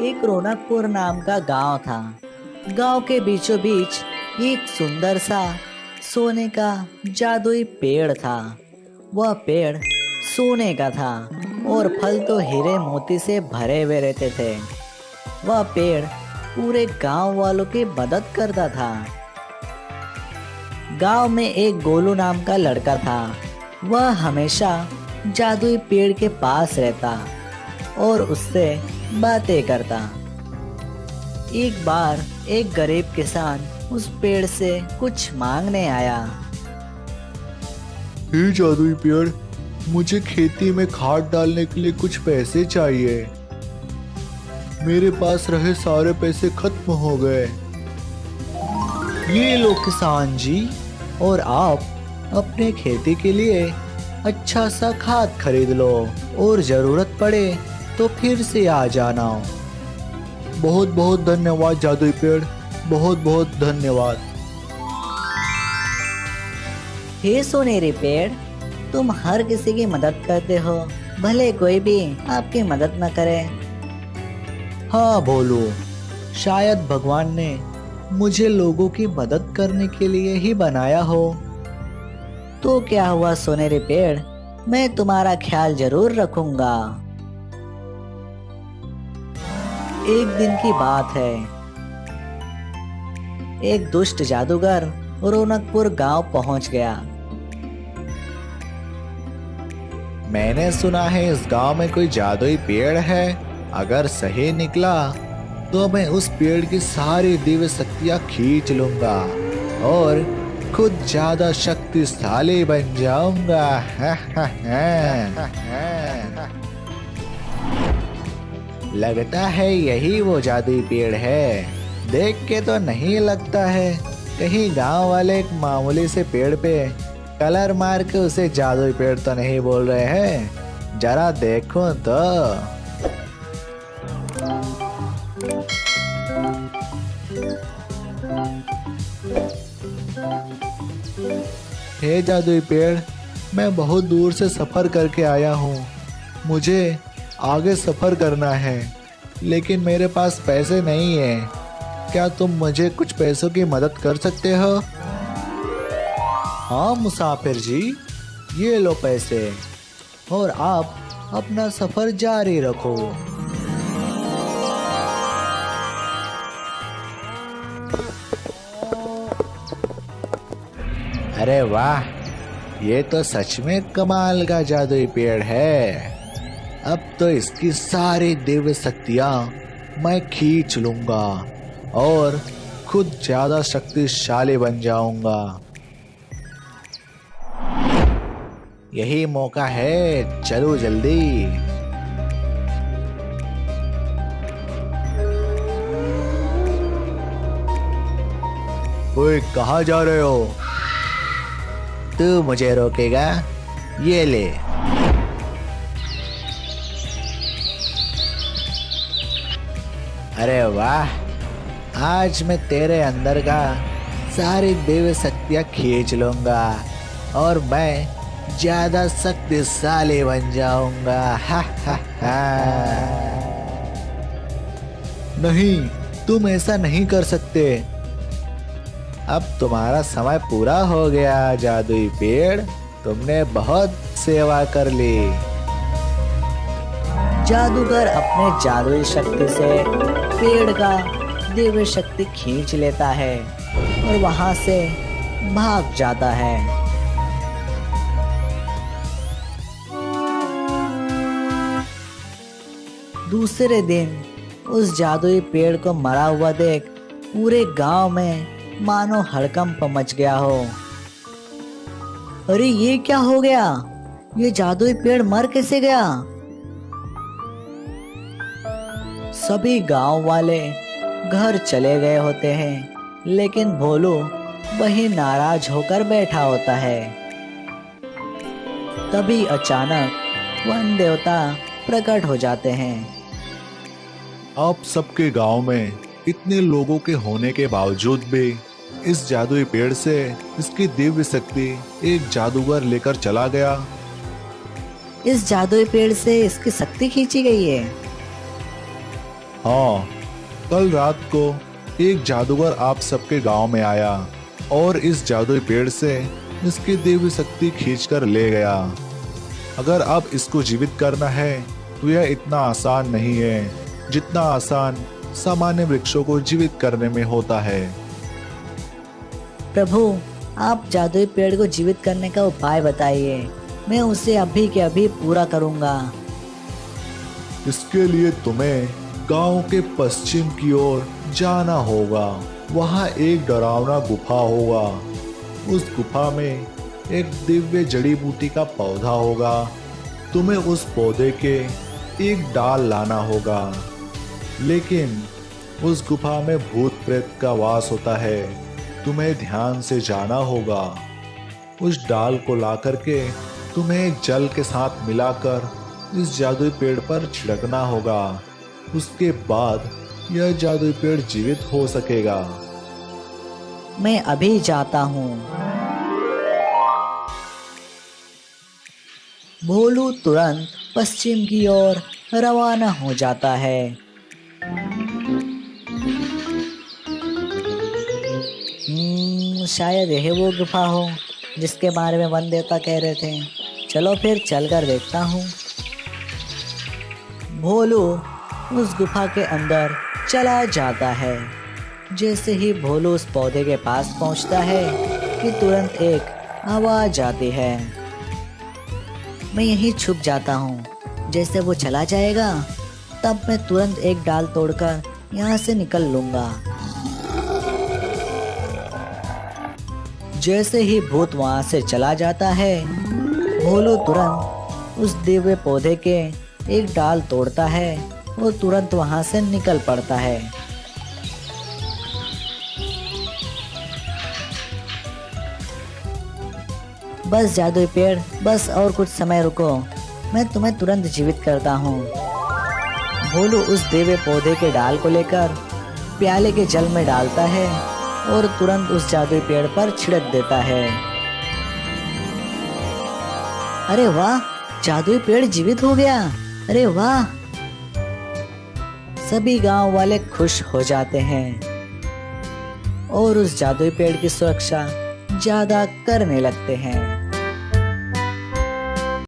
एक रौनकपुर नाम का गांव था। गांव के बीचों बीच एक सुंदर सा सोने का जादुई पेड़ था। वह पेड़ सोने का था और फल तो हीरे मोती से भरे हुए रहते थे। वह पेड़ पूरे गांव वालों की मदद करता था। गांव में एक गोलू नाम का लड़का था। वह हमेशा जादुई पेड़ के पास रहता और उससे बातें करता। एक बार एक गरीब किसान उस पेड़ से कुछ मांगने आया। हे जादुई पेड़, मुझे खेती में खाद डालने के लिए कुछ पैसे चाहिए। मेरे पास रहे सारे पैसे खत्म हो गए। ये लो किसान जी, और आप अपने खेती के लिए अच्छा सा खाद खरीद लो और जरूरत पड़े तो फिर से आ जाना। बहुत बहुत धन्यवाद जादुई पेड़, बहुत बहुत धन्यवाद। हे सोनेरी पेड़, तुम हर किसी की मदद करते हो, भले कोई भी आपकी मदद न करे। हाँ भोलू, शायद भगवान ने मुझे लोगों की मदद करने के लिए ही बनाया हो। तो क्या हुआ सोनेरी पेड़, मैं तुम्हारा ख्याल जरूर रखूंगा। एक दिन की बात है। एक दुष्ट जादूगर रौनकपुर गांव पहुंच गया। मैंने सुना है इस गांव में कोई जादुई पेड़ है। अगर सही निकला तो मैं उस पेड़ की सारी दिव्य शक्तियां खींच लूंगा और खुद ज्यादा शक्तिशाली बन जाऊंगा। लगता है यही वो जादुई पेड़ है। देख के तो नहीं लगता है कहीं गांव वाले एक मामूली से पेड़ पे कलर मार के उसे जादुई पेड़ तो नहीं बोल रहे हैं। जरा देखो तो। हे जादुई पेड़, मैं बहुत दूर से सफर करके आया हूँ। मुझे आगे सफर करना है, लेकिन मेरे पास पैसे नहीं है। क्या तुम मुझे कुछ पैसों की मदद कर सकते हो? हाँ मुसाफिर जी, ये लो पैसे और आप अपना सफर जारी रखो। अरे वाह, ये तो सच में कमाल का जादुई पेड़ है। अब तो इसकी सारी दिव्य शक्तियां मैं खींच लूंगा और खुद ज्यादा शक्तिशाली बन जाऊंगा। यही मौका है, चलो जल्दी। ओए, कहाँ जा रहे हो? तू मुझे रोकेगा? ये ले। अरे वाह, आज मैं तेरे अंदर का सारी दिव्य शक्तियां खींच लूंगा और मैं ज्यादा शक्तिशाली बन जाऊंगा। हा हा हा। नहीं, तुम ऐसा नहीं कर सकते। अब तुम्हारा समय पूरा हो गया जादुई पेड़, तुमने बहुत सेवा कर ली। जादूगर अपने जादुई शक्ति से पेड़ का दिव्य शक्ति खींच लेता है और वहां से भाग जाता है। दूसरे दिन उस जादुई पेड़ को मरा हुआ देख पूरे गांव में मानो हड़कंप मच गया हो। अरे ये क्या हो गया? ये जादुई पेड़ मर कैसे गया? सभी गांव वाले घर चले गए होते हैं, लेकिन भोलू वही नाराज होकर बैठा होता है। तभी अचानक वन देवता प्रकट हो जाते हैं। आप सबके गांव में इतने लोगों के होने के बावजूद भी इस जादुई पेड़ से इसकी दिव्य शक्ति एक जादूगर लेकर चला गया। इस जादुई पेड़ से इसकी शक्ति खींची गई है। हाँ, कल रात को एक जादूगर आप सबके गांव में आया और इस जादुई पेड़ से इसकी दिव्य शक्ति खींचकर ले गया। अगर अब इसको जीवित करना है तो यह इतना आसान नहीं है जितना आसान सामान्य वृक्षों को जीवित करने में होता है। प्रभु, आप जादुई पेड़ को जीवित करने का उपाय बताइए, मैं उसे अभी के अभी पूरा करूंगा। इसके लिए तुम्हें गांव के पश्चिम की ओर जाना होगा। वहां एक डरावना गुफा होगा। उस गुफा में एक दिव्य जड़ी बूटी का पौधा होगा। तुम्हें उस पौधे के एक डाल लाना होगा, लेकिन उस गुफा में भूत प्रेत का वास होता है। तुम्हें ध्यान से जाना होगा। उस डाल को ला करके तुम्हें जल के साथ मिलाकर इस जादुई पेड़ पर छिड़कना होगा। उसके बाद यह जादुई पेड़ जीवित हो सकेगा। मैं अभी जाता हूँ। भोलू तुरंत पश्चिम की ओर रवाना हो जाता है। शायद यह वो गुफा हो जिसके बारे में वन देवता कह रहे थे। चलो फिर चलकर देखता हूँ। भोलू उस गुफा के अंदर चला जाता है। जैसे ही भोलू उस पौधे के पास पहुंचता है कि तुरंत एक आवाज आती है। मैं यहीं छुप जाता हूँ। जैसे वो चला जाएगा तब मैं तुरंत एक डाल तोड़कर यहाँ से निकल लूंगा। जैसे ही भूत वहाँ से चला जाता है, भोलू तुरंत उस दिव्य पौधे के एक डाल तोड़ता है और तुरंत वहाँ से निकल पड़ता है। बस जादुई पेड़, बस और कुछ समय रुको, मैं तुम्हें तुरंत जीवित करता हूँ। भोलू उस दिव्य पौधे के डाल को लेकर प्याले के जल में डालता है और तुरंत उस जादुई पेड़ पर छिड़क देता है। अरे वाह, जादुई पेड़ जीवित हो गया। अरे वाह! सभी गांव वाले खुश हो जाते हैं और उस जादुई पेड़ की सुरक्षा ज्यादा करने लगते हैं।